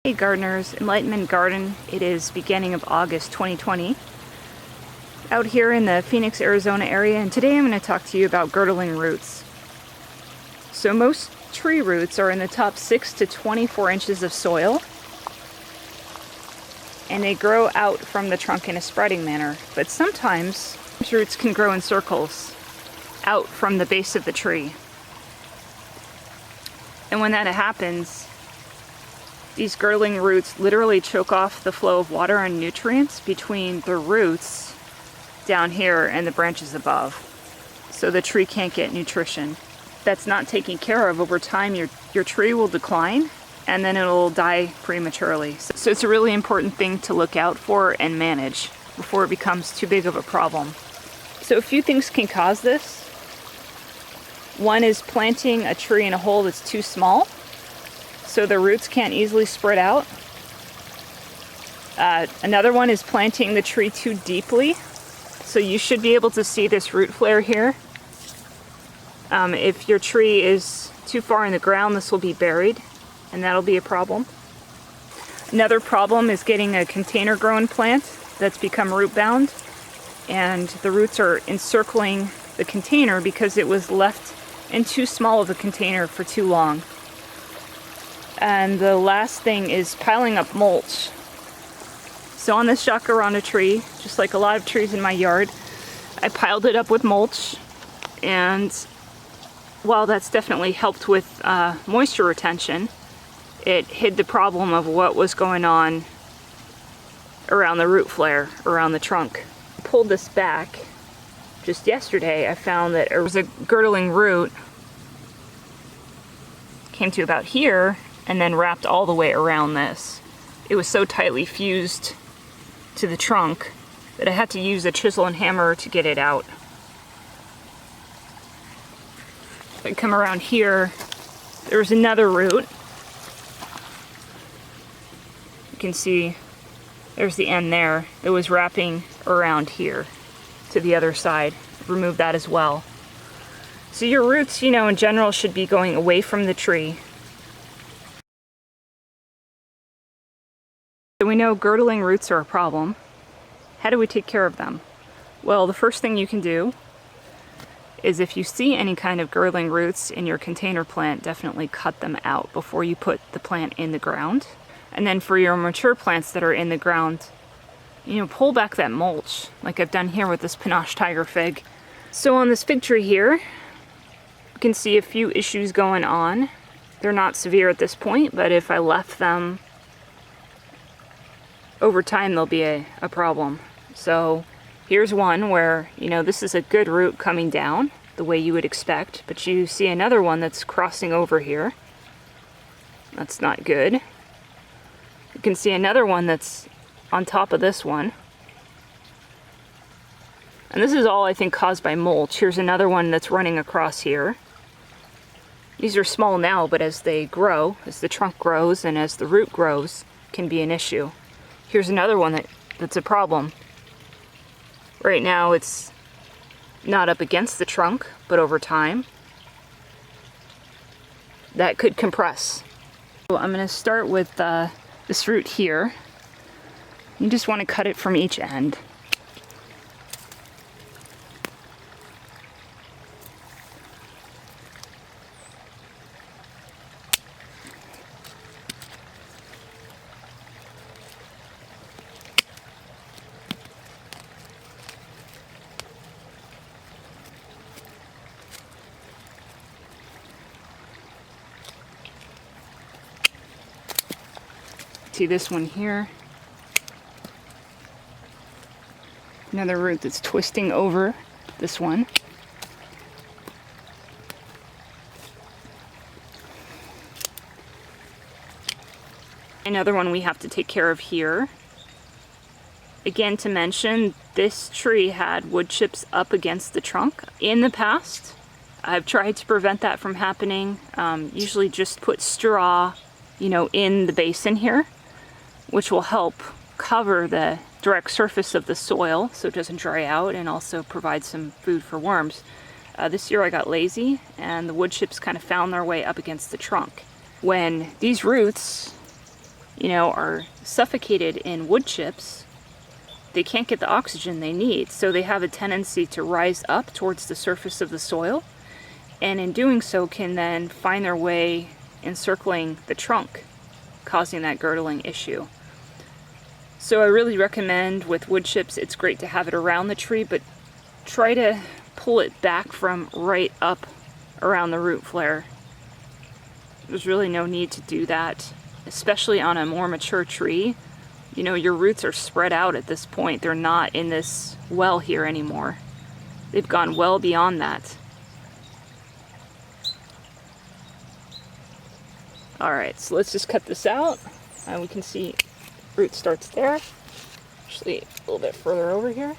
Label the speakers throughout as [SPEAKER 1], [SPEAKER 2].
[SPEAKER 1] Hey gardeners, Enlightenment Garden. It is beginning of August 2020 out here in the Phoenix, Arizona area, and today I'm going to talk to you about girdling roots. So most tree roots are in the top 6 to 24 inches of soil, and they grow out from the trunk in a spreading manner, but sometimes roots can grow in circles out from the base of the tree. And when that happens, these girdling roots literally choke off the flow of water and nutrients between the roots down here and the branches above. So the tree can't get nutrition. That's not taken care of over time. Your tree will decline and then it'll die prematurely. So it's a really important thing to look out for and manage before it becomes too big of a problem. So a few things can cause this. One is planting a tree in a hole that's too small, so the roots can't easily spread out. Another one is planting the tree too deeply. So you should be able to see this root flare here. If your tree is too far in the ground, this will be buried, and that'll be a problem. Another problem is getting a container grown plant that's become root bound, and the roots are encircling the container because it was left in too small of a container for too long. And the last thing is piling up mulch. So on this jacaranda tree, just like a lot of trees in my yard, I piled it up with mulch, and while that's definitely helped with moisture retention, it hid the problem of what was going on around the root flare, around the trunk. I pulled this back just yesterday. I found that there was a girdling root, came to about here, and then wrapped all the way around this. It was so tightly fused to the trunk that I had to use a chisel and hammer to get it out. If I come around here, there's another root. You can see there's the end there. It was wrapping around here to the other side. Remove that as well. So your roots, in general should be going away from the tree. So we know girdling roots are a problem. How do we take care of them? Well, the first thing you can do is if you see any kind of girdling roots in your container plant, definitely cut them out before you put the plant in the ground. And then for your mature plants that are in the ground, pull back that mulch, like I've done here with this Panache Tiger fig. So on this fig tree here, you can see a few issues going on. They're not severe at this point, but if I left them over time, there'll be a problem. So here's one where, this is a good root coming down the way you would expect, but you see another one that's crossing over here. That's not good. You can see another one that's on top of this one. And this is all, I think, caused by mulch. Here's another one that's running across here. These are small now, but as they grow, as the trunk grows and as the root grows, can be an issue. Here's another one that's a problem. Right now it's not up against the trunk, but over time that could compress. So I'm going to start with this root here. You just want to cut it from each end. See this one here? Another root that's twisting over this one. Another one we have to take care of here. Again, to mention, this tree had wood chips up against the trunk. In the past, I've tried to prevent that from happening. Usually just put straw, in the basin here, which will help cover the direct surface of the soil so it doesn't dry out, and also provide some food for worms. This year I got lazy and the wood chips kind of found their way up against the trunk. When these roots are suffocated in wood chips, they can't get the oxygen they need, so they have a tendency to rise up towards the surface of the soil, and in doing so can then find their way encircling the trunk, causing that girdling issue. So I really recommend with wood chips, it's great to have it around the tree, but try to pull it back from right up around the root flare. There's really no need to do that, especially on a more mature tree. Your roots are spread out at this point. They're not in this well here anymore. They've gone well beyond that. Alright, so let's just cut this out. And we can see root starts there. Actually, a little bit further over here.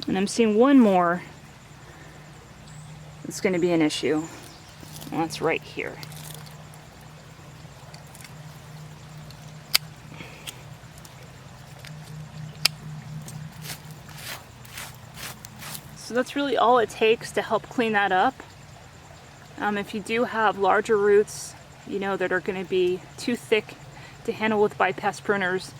[SPEAKER 1] And I'm seeing one more that's going to be an issue. And that's right here. So that's really all it takes to help clean that up. If you do have larger roots, that are going to be too thick to handle with bypass pruners,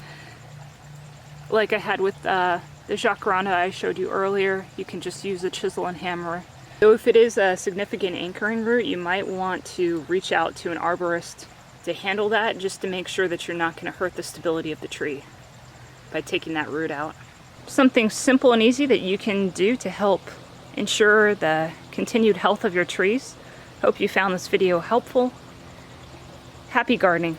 [SPEAKER 1] like I had with the jacaranda I showed you earlier, you can just use a chisel and hammer. So if it is a significant anchoring root, you might want to reach out to an arborist to handle that, just to make sure that you're not going to hurt the stability of the tree by taking that root out. Something simple and easy that you can do to help ensure the continued health of your trees. Hope you found this video helpful. Happy gardening!